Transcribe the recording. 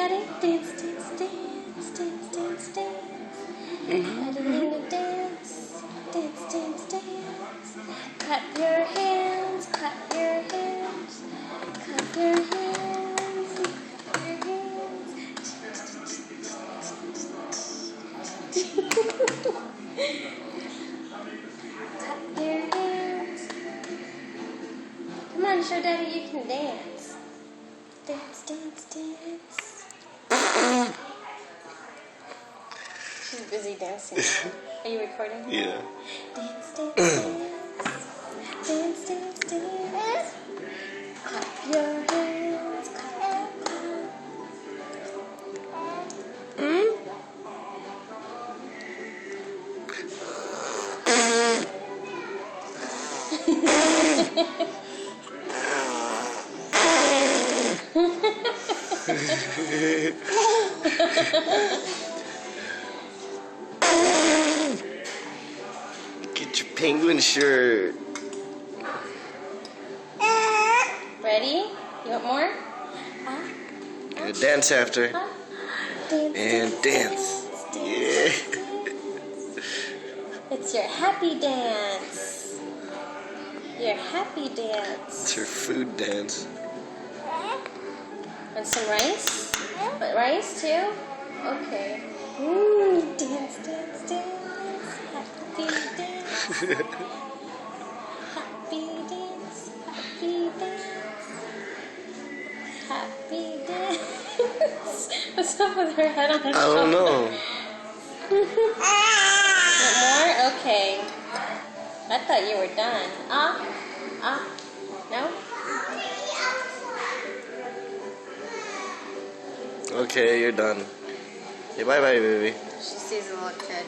daddy? Dance, dance, dance, dance, dance, dance. Adelina, dance, dance, dance, dance. Clap your hands, clap your hands, clap your hands, clap your hands. Clap your hands. Come on, show daddy you can dance. Dance, dance, dance. She's busy dancing. Are you recording? Yeah. Dance, dance, dance. Dance, dance, dance. Clap your hands. Clap, clap. Get your penguin shirt. Ready? You want more? And dance after. Dance, And dance. Yeah. It's your happy dance. Your happy dance. It's her food dance. Want some rice? But rice too? Okay. Dance, dance, dance. Happy dance. Happy dance. Happy dance. Happy dance. What's up with her head on her I don't know. Want more? Okay. I thought you were done. No? Okay, you're done. Okay, bye bye, baby. She sees a little kid.